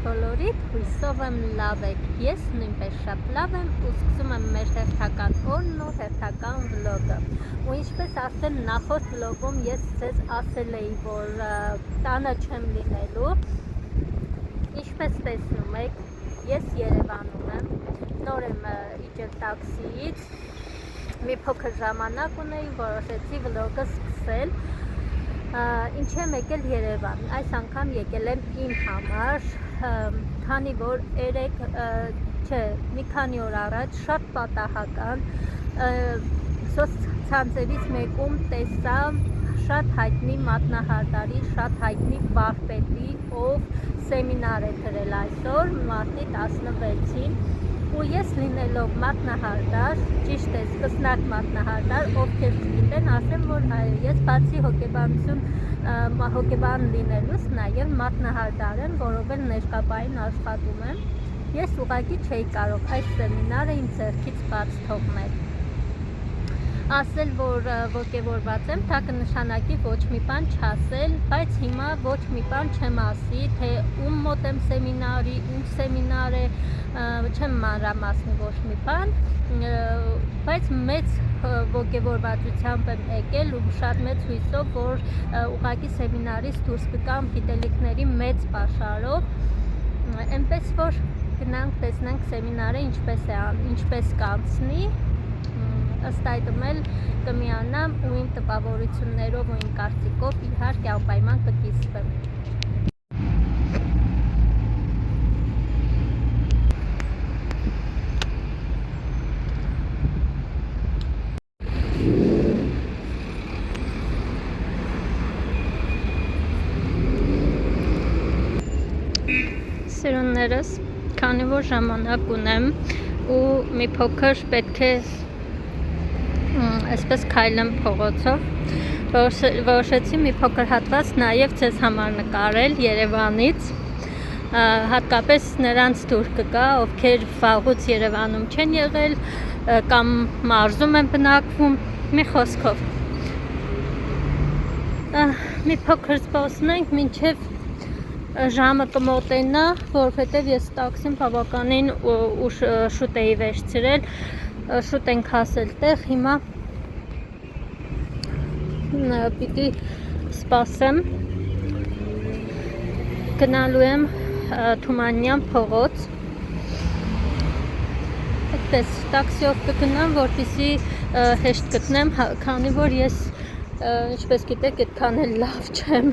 բոլորիդ, հույսով եմ լավ եք, ես նույնպես շատ լավ եմ ու սկսում եմ մեր հերթական օրն ու հերթական վլոգը։ Ու ինչպես ասել նախորդ վլոգում ես ձեզ ասել էի, որ տանը չեմ լինելու։ Ինչպես տեսնում եք, ես Երևանում եմ, նոր եմ իջել տաքսիից, մի փոքր ժամանակ ունեի, որոշեցի վլոգը սկսել։ Ինչ եմ եկել Երևան, այս անգամ եկել եմ իմ համար, քանի որ մի քանի օր առաջ շատ պատահական սոցցանցերից մեկում տեսա շատ հայտնի մատնահարդարի, շատ հայտնի վարպետի, ով սեմինար է գրել այսօր, մարտի 16-ին, ու ես լինելով մատնահարդար, ճիշտ է, սկսնակ մատնահարդար, ովքեր չգիտեն, ասեմ, որ ես բացի հոգեբան լինելուց նաև մատնահարդար եմ, որով էլ ներկապային աշխատում եմ, ես ուղղակի չէի կարող այս սեմինարը իմ ձեռքից բաց թողնել։ Ասել, որ ոգևորված եմ, դա կնշանակի ոչ մի բան չասել, բայց հիմա ոչ մի բան չեմ ասի, թե ում մոտ եմ սեմինարի, ինչ սեմինար է, չեմ մանրամասնի ոչ մի բան, բայց մեծ ոգևորվածությամբ եմ եկել ու շատ մեծ հույսով, որ ուղղակի սեմինարից դուրս կգամ գիտելիքների մեծ պաշարով, այնպես որ գնանք տեսնենք սեմինարը ինչպես կանցնի, ըստ այդմ էլ կմիանամ ու իմ տպավորություններով ու իմ կարծիքով իհարկե անպայման կկիսվեմ։ Սիրուններս, քանի որ ժամանակ ունեմ ու մի փոքր պետք է այսպես քայլեմ փողոցով, որոշեցի մի փոքր հատված նաև ձեզ համար նկարել Երևանից, հատկապես նրանց դուր կգա, ովքեր վաղուց Երևանում չեն եղել կամ մարզում են բնակվում, մի խոսքով։ Մի փոքր զբոսնենք, մինչև ժամը կմոտենա, որովհետև ես տաքսին բավականին շուտ էի վերցրել, շուտ ենք հասել տեղ, հիմա պիտի սպասեմ, գնալու եմ Թումանյան փողոց, այդպես տաքսիով կգնամ, որպեսզի հեշտ գտնեմ, քանի որ ես, ինչպես գիտեք, այդքան էլ լավ չեմ,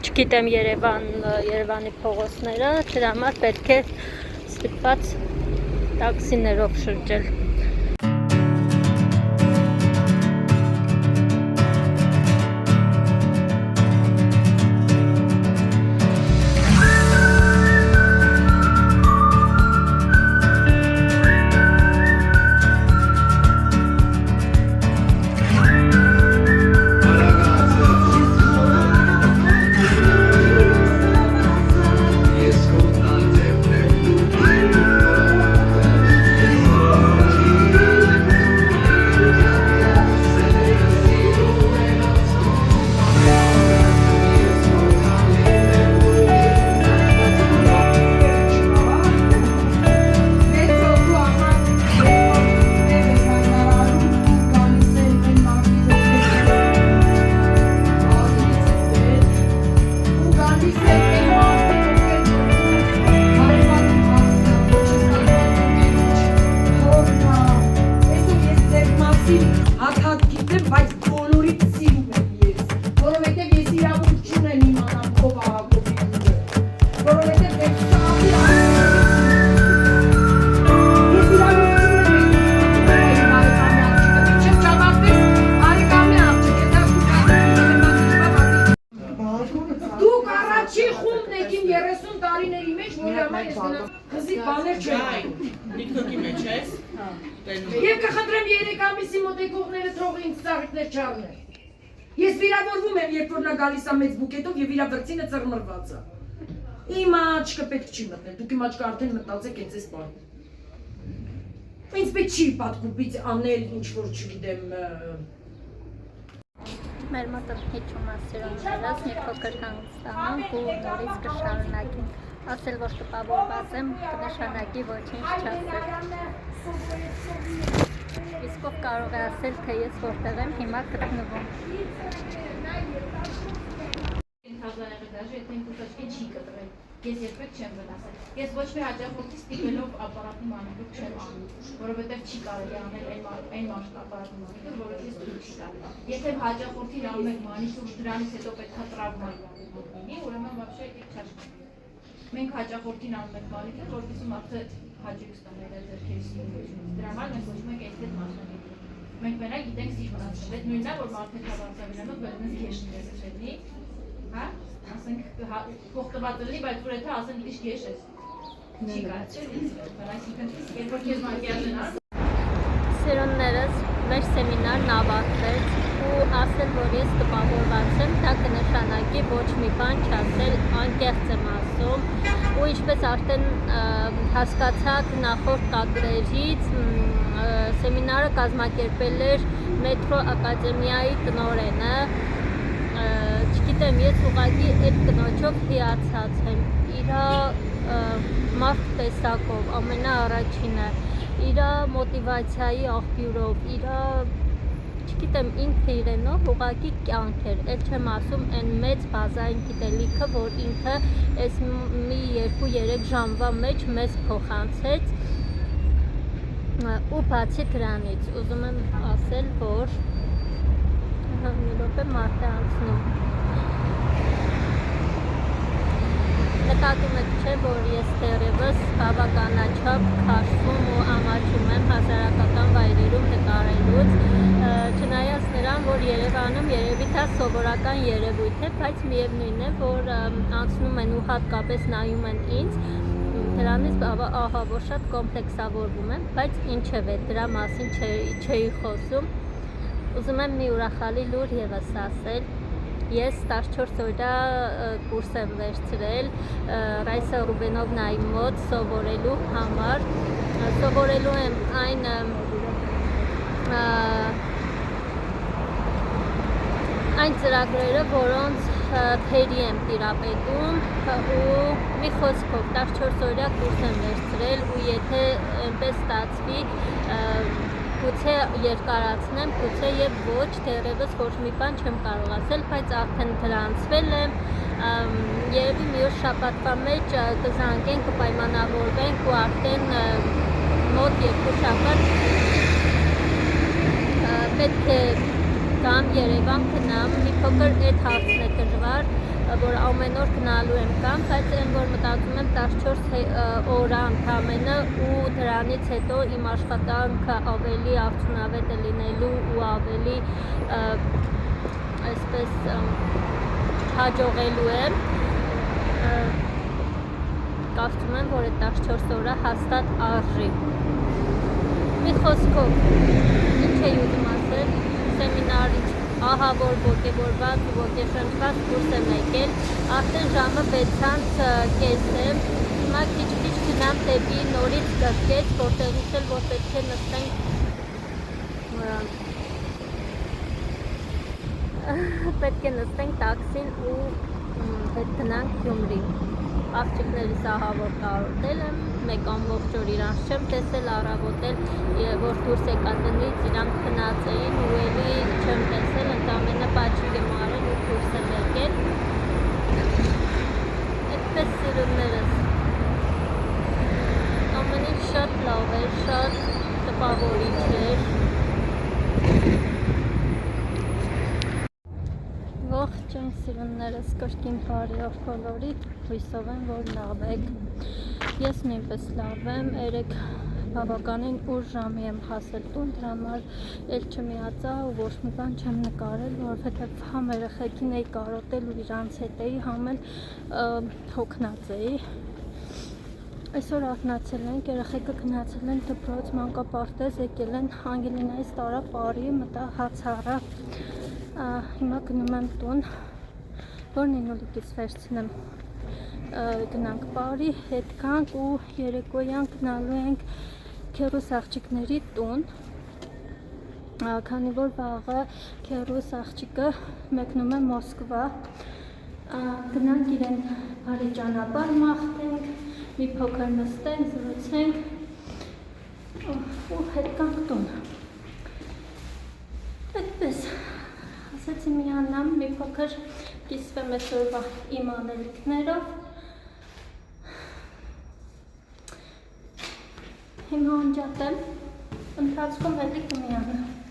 չգիտեմ Երևանի փողոցները, դրա համար պետք է ստիպված տաքսիներով շրջել։ Եվ կխնդրեմ 3 ամիսի մոտ եկողները թող ինձ ծաղիկներ չառներ։ Ես վիրավորվում եմ, երբ որ նա գալիս է մեծ բուկետով եւ իր վրձինը ծռմռված է։ Իմ աչքը պետք չի մտնել, դուք իմ աչքը արդեն մտածեք հենց այս բանը։ Ինձ պետք չի պատկուպից անել ինչ որ չգիտեմ Մեր մոտ հիջում է սիրուններս, մի փոքր հանգստանում ու նորից կշարունակենք։ Ասել, որ տպավորված եմ, կնշանակի ոչինչ չասել։ Իսկ ով կարող է ասել, թե ես որտեղ եմ հիմա գտնվում։ Ես երբեք չեմ վնասել։ Ես ոչ մի հաճախորդի ստիպելով ապարատի մանրուք չեմ անում, որովհետև չի կարելի անել այն ապարատի մանրուքը, որը ես դուք չի տալի։ Եթե հաճախորդին անում եք մանրուք, դրանից հետո պետք է տրավմայի լինի, ուրեմն вообще չաշկի։ Մենք հաճախորդին անում ենք մանրուքը, որովհետև մարդը հաճույք ստանալ է ձեռքերի սիրունությունից։ Դրա համար մենք ոչ մեկ էստետ մասնակից։ Մենք մենակ գիտենք սիրունացնել։ Այդ նույնն է, որ մարդը հավաքավիրանով բերնես քեշն դեսեցնի, հա? Ասենք փոխտված լինի, բայց որ եթե ասենք դիշ քեշ ես։ Չի կարծել, այսինքն երբ որ քեզ մակիաժն աս Սիրուններս, մեր սեմինարն ավարտվեց ու ասել, որ ես տպավորված եմ, դա կնշանակի ոչ մի բան չասել, անկեղծ եմ ասում ու ինչպես արդեն հասկացաք նախորդ կադրերից, սեմինարը կազմակերպել էր մետրո ակադեմիայի տնօրենը, չգիտեմ, ես ուղղակի այդ կնոջով հիացած եմ, իրա մարդ տեսակով, ամենաառաջինը, իրա մոտիվացիայի աղբյուրով, իրա, չգիտեմ, ինքը իրենով ուղղակի կյանք էր, էլ չեմ ասում այն մեծ բազային գիտելիքը, որ ինքը այս մի 2-3 ժամվա մեջ մեզ փոխանցեց ու բացի դրանից ուզում եմ ասել, որ մի րոպե մարդ է անցնում։ Նկատում եք չէ, որ ես դեռևս բավականաչափ քաշվում ու ամաչում եմ հասարակական վայրերում նկարելուց, չնայած նրան, որ Երևանում երևի դա սովորական երևույթ է, բայց միևնույն է, որ անցնում են ու հատկապես նայում են ինձ, դրանից ահա որ շատ կոմպլեքսավորվում եմ, բայց ինչևէ դրա մասին չէի խոսում։ Ուզում եմ մի ուրախալի լուր ևս ասել։ Ես 14 օրյա կուրս եմ վերցրել Ռայսա Ռուբենովնայի մոտ սովորելու համար։ Սովորելու եմ այն ծրագրերը, որոնց թերի եմ տիրապետում ու մի խոսքով 14 օրյա կուրս եմ վերցրել ու եթե այնպես ստացվի գուցե երկարացնեմ, գուցե եւ ոչ, դեռևս ոչ մի բան չեմ կարող ասել, բայց արդեն գրանցվել եմ, երևի մի օր շաբաթվա մեջ կզանգենք, կպայմանավորվենք ու արդեն մոտ 2 շաբաթ պետք է գամ Երևան գնամ, մի փոքր այդ հարցն է դժվար, որ ամեն օր գնալու եմ կամ, բայց այն որ մտածում եմ 14 օր ընդամենը ու դրանից հետո իմ աշխատանքը ավելի արդյունավետ է լինելու ու ավելի այսպես հաջողելու եմ, կարծում եմ, որ այդ 14 օրը հաստատ արժի։ Մի խոսքով, ինչ էի ուզում ասել, սեմինարից ահա որ ոգևորված ու ոգեշնչված կուրս եմ եկել, արդեն ժամը 6:30 է, հիմա քիչ-քիչ գնամ դեպի նորից գրկեց, որտեղից էլ որ պետք է նստենք տաքսին ու հետ գնանք Գյումրի։ Աղջիկներիս ահա որ կարոտել եմ, մեկ ամբողջ օր իրանց չեմ տեսել, առավոտել, որ դուրս եկա տնից, իրանք քնած էին ու էլի չեմ տեսել, ընդամենը պաչիկ եմ արել ու դուրս եմ եկել։ Այդպես սիրուններս, ամեն ինչ շատ լավ էր, շատ տպավորիչ էր։ Ողջույն սիրուններս, կրկին բարի օր բոլորիդ, հույսով եմ, որ լավ եք։ Ես նույնպես լավ եմ, երեկ բավականին ուշ ժամի եմ հասել տուն, դրա համար էլ չմիացա ու ոչ մի բան չեմ նկարել, որովհետև համ երեխեքին էի կարոտել ու իրանց հետ էի, համ էլ հոգնած էի։ Այսօր արթնացել ենք, երեխեքը գնացել են դպրոց, մանկապարտեզ, եկել են Անգելինայից տարա բարի, մտա հաց առա։ Հիմա գնում եմ տուն, որ Նինոլիկից վերցնեմ, գնանք բարի, հետ գանք ու երեկոյան գնալու ենք քերուս աղջիկների տուն, Քանի որ վաղը քերուս աղջիկը մեկնում է Մոսկվա, գնանք իրեն բարի ճանապարհ մաղթենք, մի փոքր նստենք, զրուցենք ու հետ կանք տուն։ Այդպես, ասեցի միանամ, մի փոքր կիսվեմ այսօրվա իմ անելիքներով։ Հիմա անջատեմ, ընթացքում էլի կմիանամ։